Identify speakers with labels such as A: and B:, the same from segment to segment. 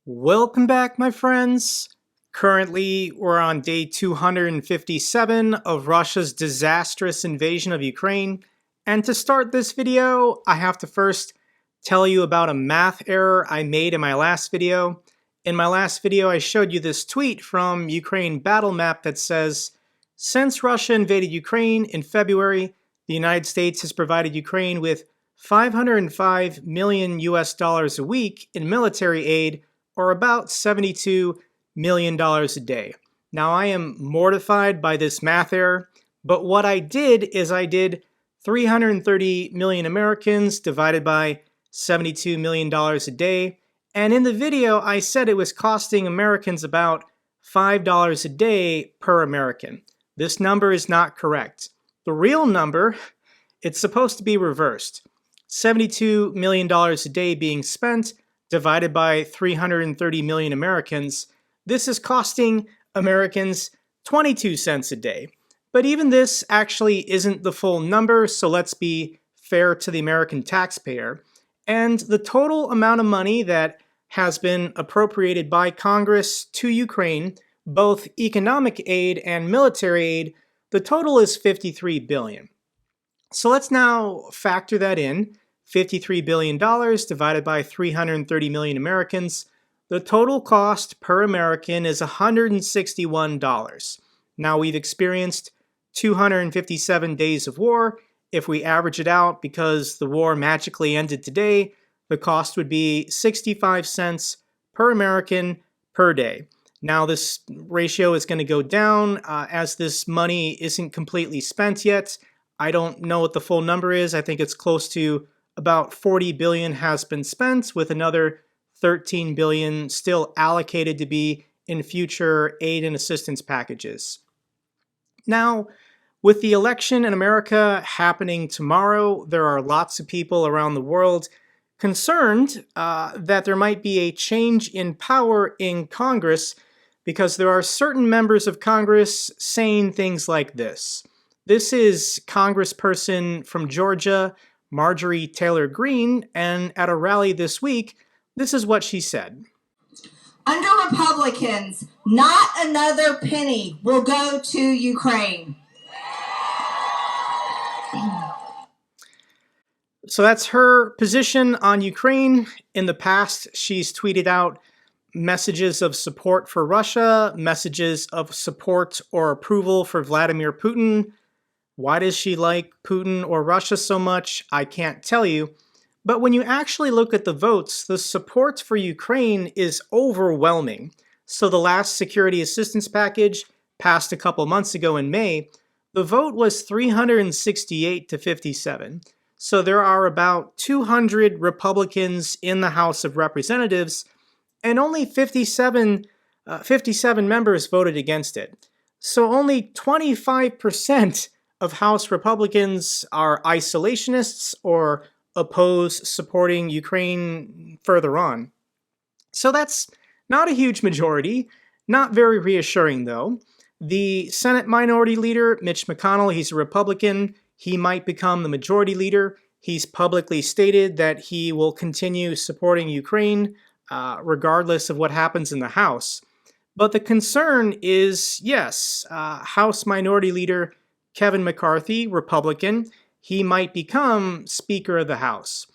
A: Welcome back, my friends. Currently, we're on day 257 of Russia's disastrous invasion of Ukraine. And to start this video, I have to first tell you about a math error I made in my last video. In my last video, I showed you this tweet from Ukraine Battle Map that says, since Russia invaded Ukraine in February, the United States has provided Ukraine with $505 million a week in military aid, or about $72 million a day. Now, I am mortified by this math error, but what I did is I did 330 million Americans divided by $72 million a day, and in the video I said it was costing Americans about $5 a day per American. This number is not correct. The real number, it's supposed to be reversed. $72 million a day being spent divided by 330 million Americans, this is costing Americans 22 cents a day. But even this actually isn't the full number, so let's be fair to the American taxpayer. And the total amount of money that has been appropriated by Congress to Ukraine, both economic aid and military aid, the total is $53 billion. So let's now factor that in. $53 billion divided by 330 million Americans, the total cost per American is $161. Now, we've experienced 257 days of war. If we average it out, because the war magically ended today, the cost would be 65 cents per American per day. Now, this ratio is going to go down as this money isn't completely spent yet. I don't know what the full number is. I think it's close to about 40 billion has been spent, with another 13 billion still allocated to be in future aid and assistance packages. Now, with the election in America happening tomorrow, there are lots of people around the world concerned that there might be a change in power in Congress, because there are certain members of Congress saying things like this. This is Congressperson from Georgia, Marjorie Taylor Greene, and at a rally this week, this is what she said.
B: Under Republicans, not another penny will go to Ukraine.
A: So that's her position on Ukraine. In the past, she's tweeted out messages of support for Russia, messages of support or approval for Vladimir Putin. Why does she like Putin or Russia so much? I can't tell you. But when you actually look at the votes, the support for Ukraine is overwhelming. So the last security assistance package passed a couple months ago in May. The vote was 368 to 57. So there are about 200 Republicans in the House of Representatives, and only 57 members voted against it. So only 25% of House Republicans are isolationists or oppose supporting Ukraine further on. So that's not a huge majority, not very reassuring though. The Senate Minority Leader, Mitch McConnell, he's a Republican. He might become the Majority Leader. He's publicly stated that he will continue supporting Ukraine regardless of what happens in the House. But the concern is, yes, House Minority Leader Kevin McCarthy, Republican, he might become Speaker of the House.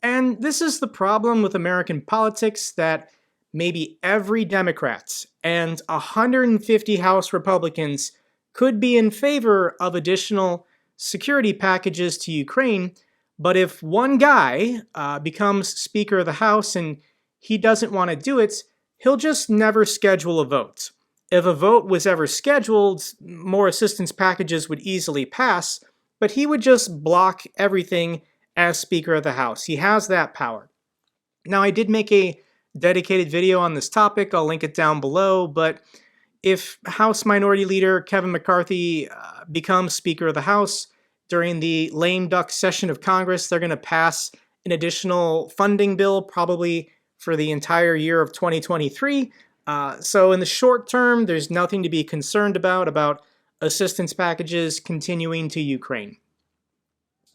A: And this is the problem with American politics, that maybe every Democrat and 150 House Republicans could be in favor of additional security packages to Ukraine, but if one guy becomes Speaker of the House and he doesn't want to do it, he'll just never schedule a vote. If a vote was ever scheduled, more assistance packages would easily pass, but he would just block everything as Speaker of the House. He has that power. Now, I did make a dedicated video on this topic. I'll link it down below, but if House Minority Leader Kevin McCarthy becomes Speaker of the House during the lame duck session of Congress, they're going to pass an additional funding bill, probably for the entire year of 2023. So in the short term, there's nothing to be concerned about assistance packages continuing to Ukraine.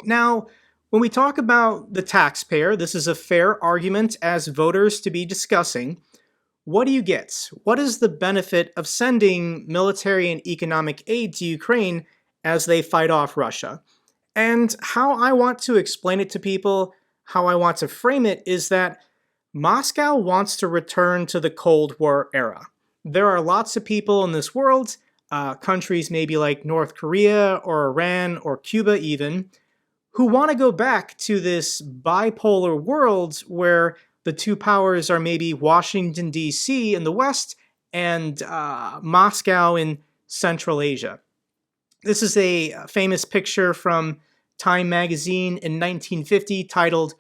A: Now, when we talk about the taxpayer, this is a fair argument as voters to be discussing. What do you get? What is the benefit of sending military and economic aid to Ukraine as they fight off Russia? And how I want to explain it to people, how I want to frame it, is that Moscow wants to return to the Cold War era. There are lots of people in this world, countries maybe like North Korea or Iran or Cuba even, who want to go back to this bipolar world where the two powers are maybe Washington, D.C. in the West and Moscow in Central Asia. This is a famous picture from Time magazine in 1950 titled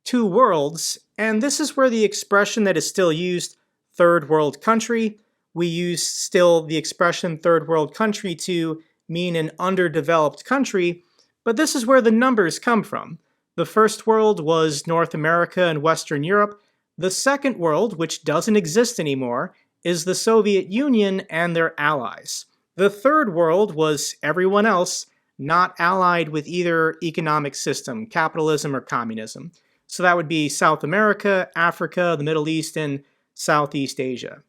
A: Two Worlds, and this is where the expression that is still used, third world country, we use still the expression third world country to mean an underdeveloped country, but this is where the numbers come from. The first world was North America and Western Europe. The second world, which doesn't exist anymore, is the Soviet Union and their allies. The third world was everyone else not allied with either economic system, capitalism or communism. So that would be South America, Africa, the Middle East, and Southeast Asia.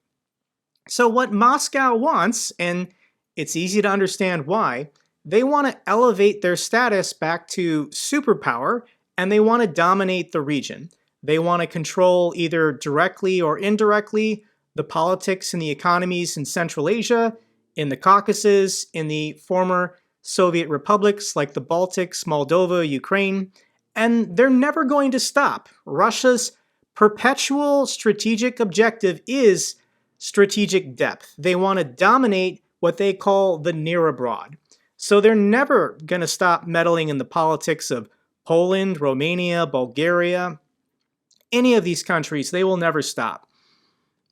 A: So what Moscow wants, and it's easy to understand why, they want to elevate their status back to superpower, and they want to dominate the region. They want to control either directly or indirectly the politics and the economies in Central Asia, in the Caucasus, in the former Soviet republics like the Baltics, Moldova, Ukraine, and they're never going to stop. Russia's perpetual strategic objective is strategic depth. They want to dominate what they call the near abroad. So they're never going to stop meddling in the politics of Poland, Romania, Bulgaria, any of these countries. They will never stop.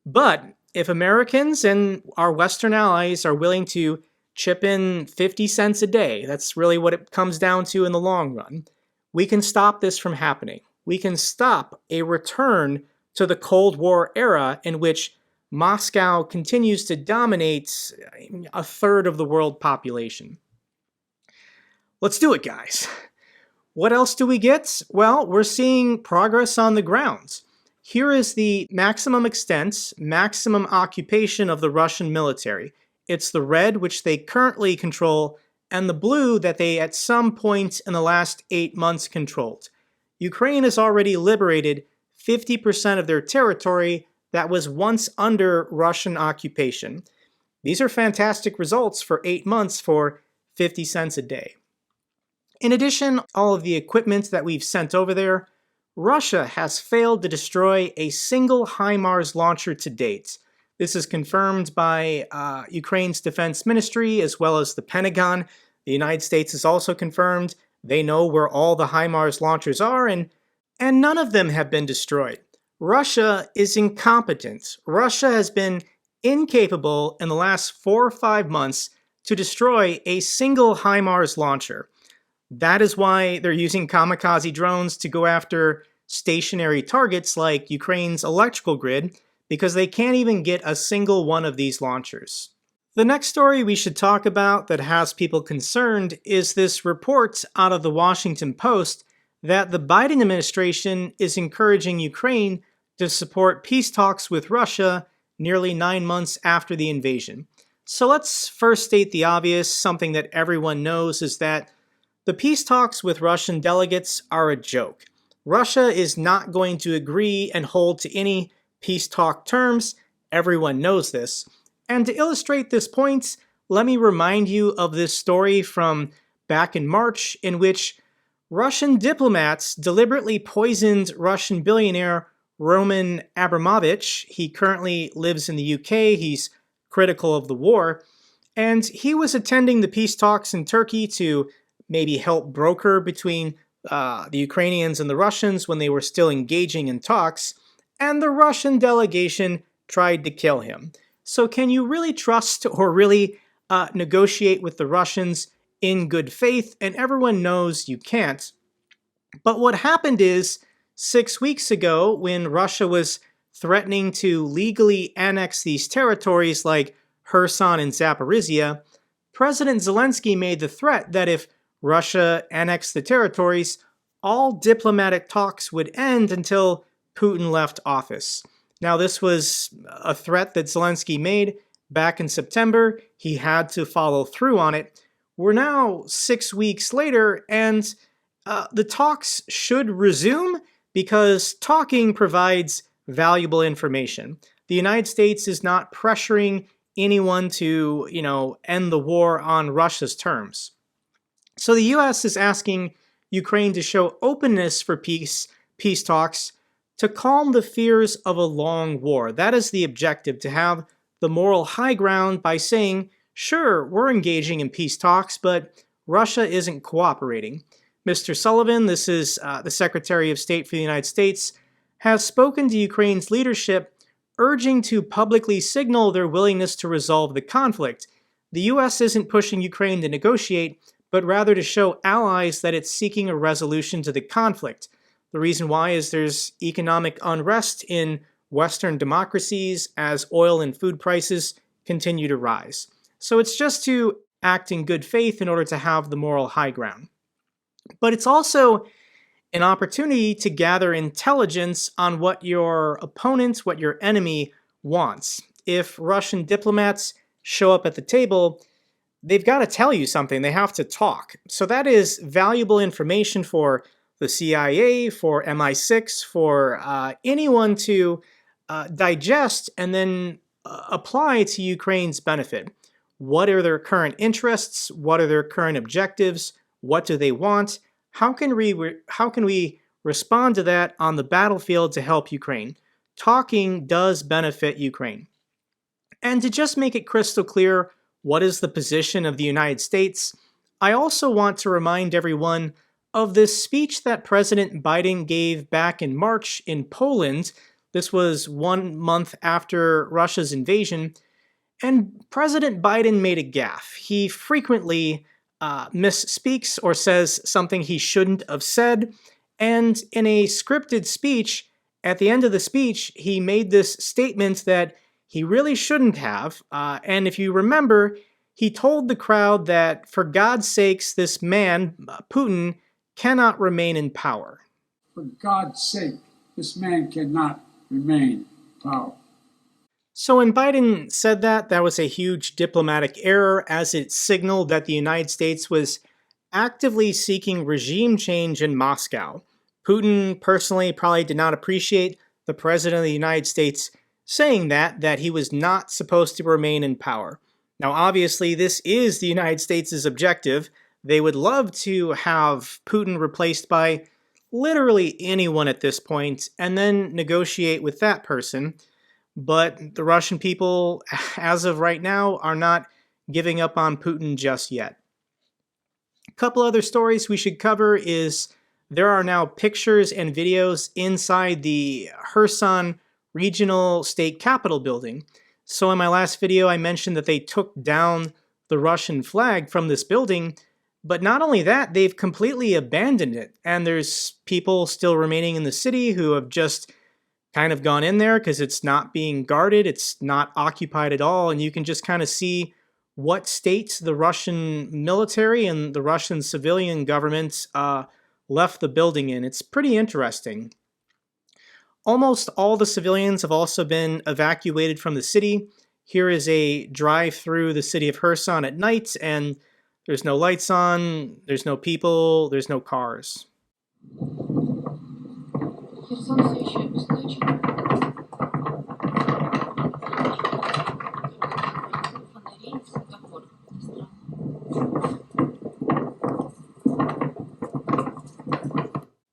A: But if Americans and our Western allies are willing to chip in 50 cents a day, that's really what it comes down to in the long run, we can stop this from happening. We can stop a return to the Cold War era in which Moscow continues to dominate a third of the world population. Let's do it, guys. What else do we get? Well, we're seeing progress on the ground. Here is the maximum extent, maximum occupation of the Russian military. It's the red, which they currently control, and the blue that they at some point in the last 8 months controlled. Ukraine has already liberated 50% of their territory that was once under Russian occupation. These are fantastic results for 8 months for 50 cents a day. In addition, all of the equipment that we've sent over there, Russia has failed to destroy a single HIMARS launcher to date. This is confirmed by Ukraine's defense ministry as well as the Pentagon. The United States has also confirmed they know where all the HIMARS launchers are, and none of them have been destroyed. Russia is incompetent. Russia has been incapable in the last 4 or 5 months to destroy a single HIMARS launcher. That is why they're using kamikaze drones to go after stationary targets like Ukraine's electrical grid, because they can't even get a single one of these launchers. The next story we should talk about that has people concerned is this report out of the Washington Post that the Biden administration is encouraging Ukraine to support peace talks with Russia nearly 9 months after the invasion. So let's first state the obvious. Something that everyone knows is that the peace talks with Russian delegates are a joke. Russia is not going to agree and hold to any peace talk terms. Everyone knows this. And to illustrate this point, let me remind you of this story from back in March in which Russian diplomats deliberately poisoned Russian billionaire Roman Abramovich. He currently lives in the UK. He's critical of the war. And he was attending the peace talks in Turkey to maybe help broker between the Ukrainians and the Russians when they were still engaging in talks. And the Russian delegation tried to kill him. So can you really trust or really negotiate with the Russians in good faith? And everyone knows you can't. But what happened is 6 weeks ago, when Russia was threatening to legally annex these territories like Kherson and Zaporizhia, President Zelensky made the threat that if Russia annexed the territories, all diplomatic talks would end until Putin left office. Now, this was a threat that Zelensky made back in September. He had to follow through on it. We're now 6 weeks later, and the talks should resume because talking provides valuable information. The United States is not pressuring anyone to, end the war on Russia's terms. So the US is asking Ukraine to show openness for peace talks to calm the fears of a long war. That is the objective, to have the moral high ground by saying, sure, we're engaging in peace talks, but Russia isn't cooperating. Mr. Sullivan, this is the Secretary of State for the United States, has spoken to Ukraine's leadership, urging to publicly signal their willingness to resolve the conflict. The U.S. isn't pushing Ukraine to negotiate, but rather to show allies that it's seeking a resolution to the conflict. The reason why is there's economic unrest in Western democracies as oil and food prices continue to rise. So it's just to act in good faith in order to have the moral high ground. But it's also an opportunity to gather intelligence on what your opponent, what your enemy wants. If Russian diplomats show up at the table, they've got to tell you something. They have to talk. So that is valuable information for the CIA, for MI6, for anyone to digest and then apply to Ukraine's benefit. What are their current interests? What are their current objectives? What do they want? How can we respond to that on the battlefield to help Ukraine? Talking does benefit Ukraine. And to just make it crystal clear, what is the position of the United States? I also want to remind everyone of this speech that President Biden gave back in March in Poland. This was 1 month after Russia's invasion, and President Biden made a gaffe. He frequently misspeaks or says something he shouldn't have said, and in a scripted speech, at the end of the speech, he made this statement that he really shouldn't have, and if you remember, he told the crowd that, for God's sakes, this man, Putin, cannot remain in power.
C: For God's sake, this man cannot remain in power.
A: So when Biden said that, that was a huge diplomatic error, as it signaled that the United States was actively seeking regime change in Moscow. Putin personally probably did not appreciate the President of the United States saying that he was not supposed to remain in power. Now, obviously, this is the United States' objective. They would love to have Putin replaced by literally anyone at this point, and then negotiate with that person. But the Russian people, as of right now, are not giving up on Putin just yet. A couple other stories we should cover is there are now pictures and videos inside the Kherson Regional State Capitol building. So in my last video, I mentioned that they took down the Russian flag from this building, but not only that, they've completely abandoned it. And there's people still remaining in the city who have just kind of gone in there because it's not being guarded, it's not occupied at all, and you can just kind of see what state the Russian military and the Russian civilian government left the building in. It's pretty interesting. Almost all the civilians have also been evacuated from the city. Here is a drive through the city of Kherson at night, and there's no lights on, there's no people, there's no cars.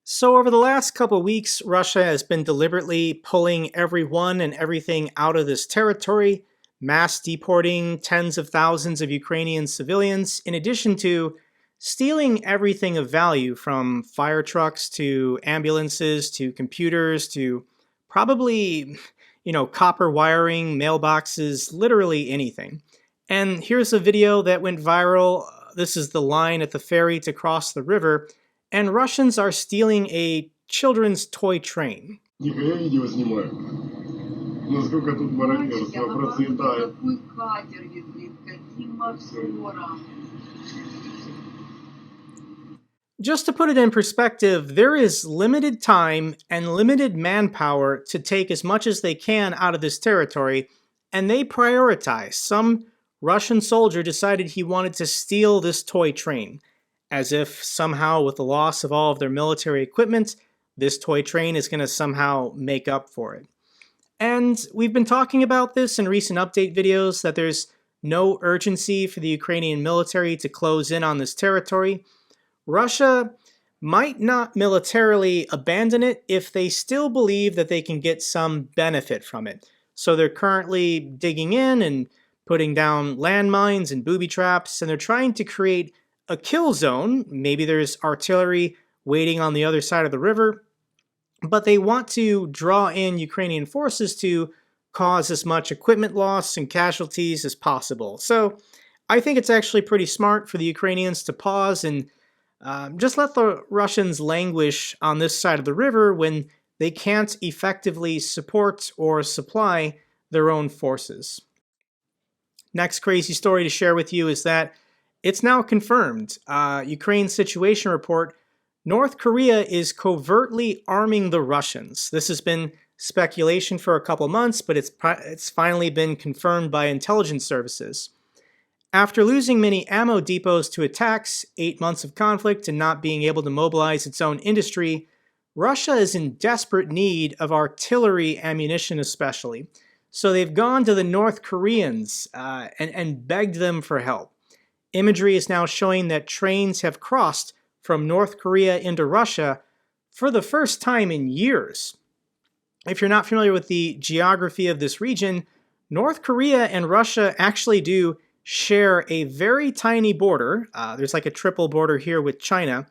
A: So over the last couple weeks, Russia has been deliberately pulling everyone and everything out of this territory, mass deporting tens of thousands of Ukrainian civilians, in addition to stealing everything of value, from fire trucks to ambulances to computers to probably, copper wiring, mailboxes, literally anything. And here's a video that went viral. This is the line at the ferry to cross the river, and Russians are stealing a children's toy train. Just to put it in perspective, there is limited time and limited manpower to take as much as they can out of this territory, and they prioritize. Some Russian soldier decided he wanted to steal this toy train, as if somehow with the loss of all of their military equipment, this toy train is going to somehow make up for it. And we've been talking about this in recent update videos, that there's no urgency for the Ukrainian military to close in on this territory. Russia might not militarily abandon it if they still believe that they can get some benefit from it. So they're currently digging in and putting down landmines and booby traps, and they're trying to create a kill zone. Maybe there's artillery waiting on the other side of the river, but they want to draw in Ukrainian forces to cause as much equipment loss and casualties as possible. So I think it's actually pretty smart for the Ukrainians to pause and just let the Russians languish on this side of the river when they can't effectively support or supply their own forces. Next crazy story to share with you is that it's now confirmed. Ukraine's situation report, North Korea is covertly arming the Russians. This has been speculation for a couple months, but it's finally been confirmed by intelligence services. After losing many ammo depots to attacks, 8 months of conflict, and not being able to mobilize its own industry, Russia is in desperate need of artillery ammunition especially. So they've gone to the North Koreans and begged them for help. Imagery is now showing that trains have crossed from North Korea into Russia for the first time in years. If you're not familiar with the geography of this region, North Korea and Russia actually do share a very tiny border. There's like a triple border here with China,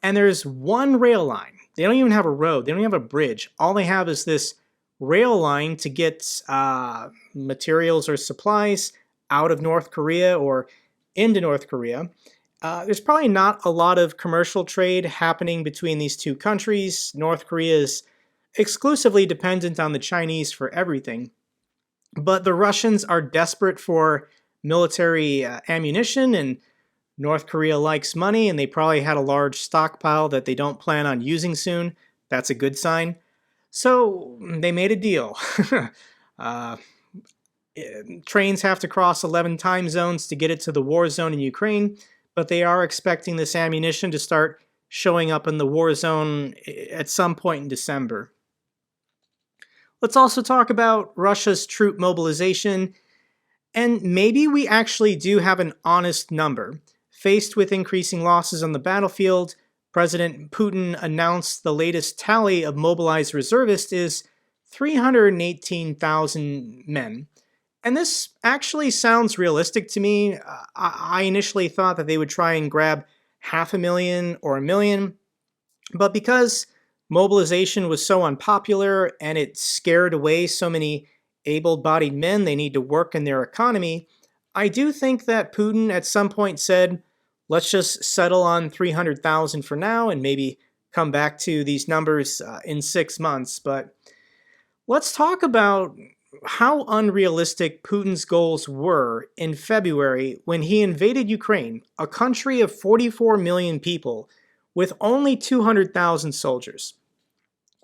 A: and there's one rail line. They don't even have a road. They don't even have a bridge. All they have is this rail line to get materials or supplies out of North Korea or into North Korea. There's probably not a lot of commercial trade happening between these two countries. North Korea is exclusively dependent on the Chinese for everything. But the Russians are desperate for military ammunition, and North Korea likes money, and they probably had a large stockpile that they don't plan on using soon. That's a good sign. So they made a deal. Trains have to cross 11 time zones to get it to the war zone in Ukraine, but they are expecting this ammunition to start showing up in the war zone at some point in December. Let's also talk about Russia's troop mobilization, and maybe we actually do have an honest number. Faced with increasing losses on the battlefield, President Putin announced the latest tally of mobilized reservists is 318,000 men. And this actually sounds realistic to me. I initially thought that they would try and grab 500,000 or 1 million, but because mobilization was so unpopular and it scared away so many able-bodied men they need to work in their economy, I do think that Putin at some point said, let's just settle on 300,000 for now and maybe come back to these numbers in 6 months. But let's talk about how unrealistic Putin's goals were in February when he invaded Ukraine, a country of 44 million people with only 200,000 soldiers.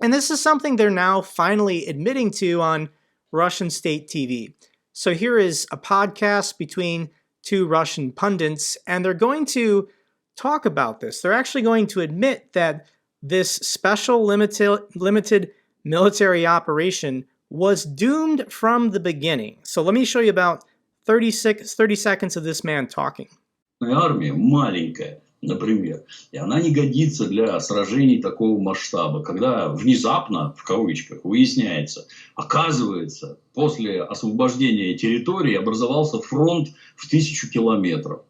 A: And this is something they're now finally admitting to on Russian state TV. So here is a podcast between two Russian pundits, and they're going to talk about this. They're actually going to admit that this special limited military operation was doomed from the beginning. So let me show you about 30 seconds of this man talking.
D: Армия маленькая, например, и она не годится для сражений такого масштаба, когда внезапно, в кавычках, выясняется, оказывается, после освобождения территории образовался фронт в 1000 километров.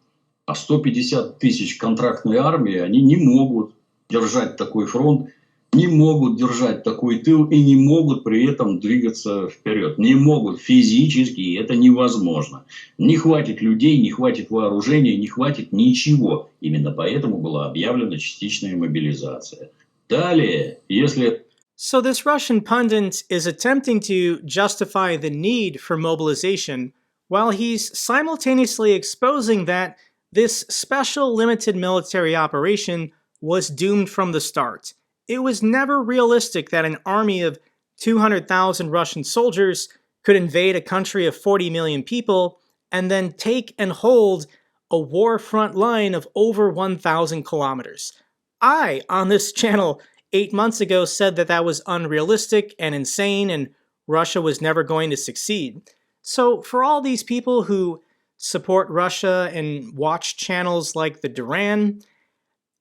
D: А 150 тысяч контрактной армии, они не могут держать такой фронт, не могут держать такой тыл и не могут при этом двигаться вперед. Не могут физически, это невозможно. Не хватит людей, не хватит вооружения, не хватит ничего. Именно поэтому была объявлена частичная мобилизация. Далее, если...
A: So this Russian pundit is attempting to justify the need for mobilization while he's simultaneously exposing that this special limited military operation was doomed from the start. It was never realistic that an army of 200,000 Russian soldiers could invade a country of 40 million people and then take and hold a war front line of over 1,000 kilometers. I, on this channel 8 months ago, said that that was unrealistic and insane and Russia was never going to succeed. So for all these people who support Russia and watch channels like the Duran,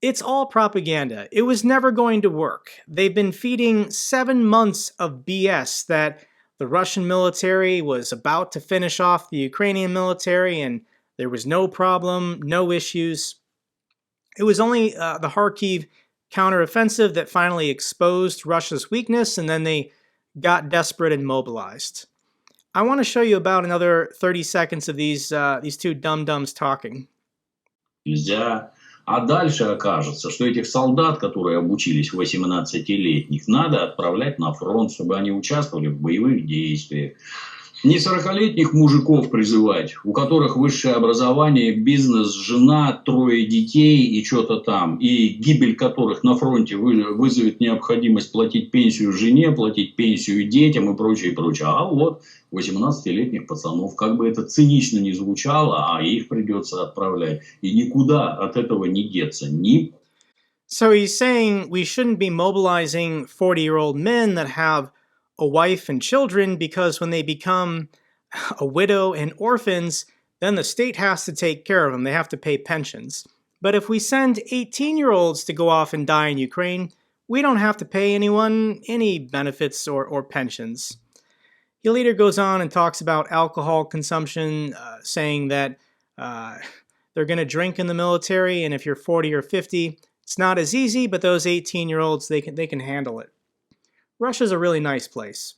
A: it's all propaganda. It was never going to work. They've been feeding 7 months of BS that the Russian military was about to finish off the Ukrainian military and there was no problem, no issues. It was only the Kharkiv counteroffensive that finally exposed Russia's weakness, and then they got desperate and mobilized. I want to show you about another 30 seconds of these two dum-dums talking.
D: Нельзя. А дальше окажется, что этих солдат, которые обучились 18-летних, надо отправлять на фронт, чтобы они участвовали в боевых действиях. Не 40-летних мужиков призывать, у которых высшее образование, бизнес, жена, 3 детей и что-то там, и гибель которых на фронте вызовет необходимость платить пенсию жене, платить пенсию детям и прочее, прочее. А вот 18-летних пацанов, как бы это цинично не звучало, а их придется отправлять. И никуда от этого не деться.
A: So he's saying we shouldn't be mobilizing 40-year-old men that have a wife and children, because when they become a widow and orphans, then the state has to take care of them. They have to pay pensions. But if we send 18-year-olds to go off and die in Ukraine, we don't have to pay anyone any benefits or pensions. He later goes on and talks about alcohol consumption, saying that they're going to drink in the military, and if you're 40 or 50, it's not as easy, but those 18-year-olds, they can handle it. Russia's a really nice place.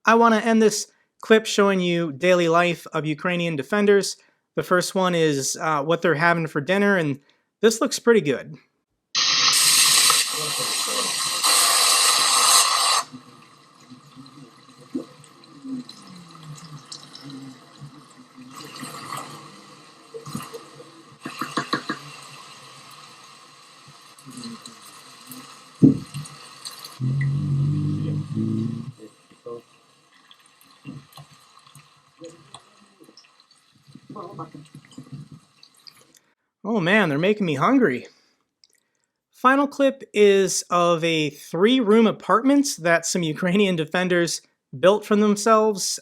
A: I want to end this clip showing you daily life of Ukrainian defenders. The first one is what they're having for dinner, and this looks pretty good. Oh man, they're making me hungry. Final clip is of a 3-room apartment that some Ukrainian defenders built for themselves.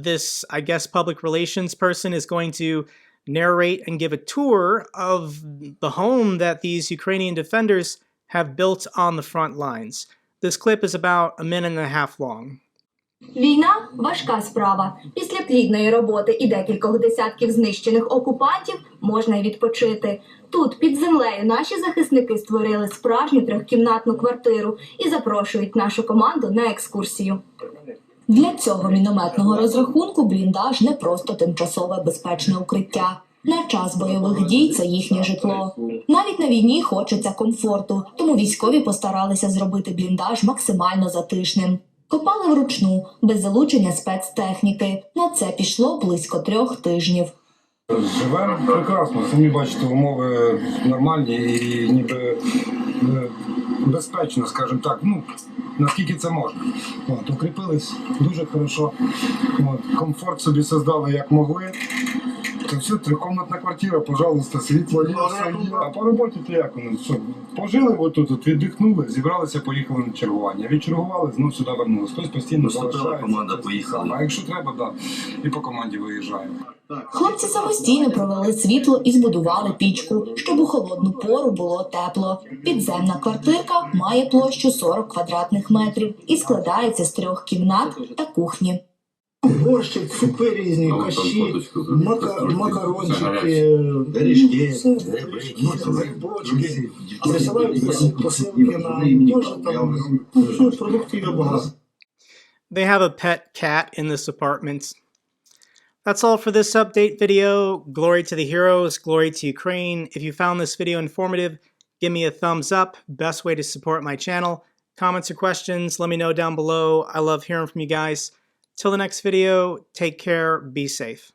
A: This, I guess, public relations person is going to narrate and give a tour of the home that these Ukrainian defenders have built on the front lines. This clip is about 1.5 minutes long.
B: Війна – важка справа. Після плідної роботи і декількох десятків знищених окупантів можна й відпочити. Тут, під землею, наші захисники створили справжню 3-кімнатну квартиру і запрошують нашу команду на екскурсію. Для цього мінометного розрахунку бліндаж не просто тимчасове безпечне укриття. На час бойових дій це їхнє житло. Навіть на війні хочеться комфорту, тому військові постаралися зробити бліндаж максимально затишним. Копали вручну, без залучення спецтехніки. На це пішло близько 3 тижнів.
E: Живемо прекрасно, самі бачите, умови нормальні і ніби безпечно, скажімо так, наскільки це можна. Укріпились дуже хорошо, комфорт собі создали як могли. Це все 3-комнатна квартира, пожалуйста, світло є, все є. А по роботі то як воно? Пожили отут, віддихнули, зібралися, поїхали на чергування. Відчергували, знов сюди вернулися. Хтось постійно залишається. Команда поїхала. А якщо треба, так, і по команді виїжджаємо.
B: Хлопці самостійно провели світло і збудували пічку, щоб у холодну пору було тепло. Підземна квартирка має площу 40 квадратних метрів і складається з 3 кімнат та кухні.
F: Борщик, супи різні, каші, макарончики, горішки, бочки. Присилають посилки на теж там, продуктів багато.
A: They have a pet cat in this apartment. That's all for this update video. Glory to the heroes, glory to Ukraine. If you found this video informative, give me a thumbs up. Best way to support my channel. Comments or questions, let me know down below. I love hearing from you guys. Till the next video, take care, be safe.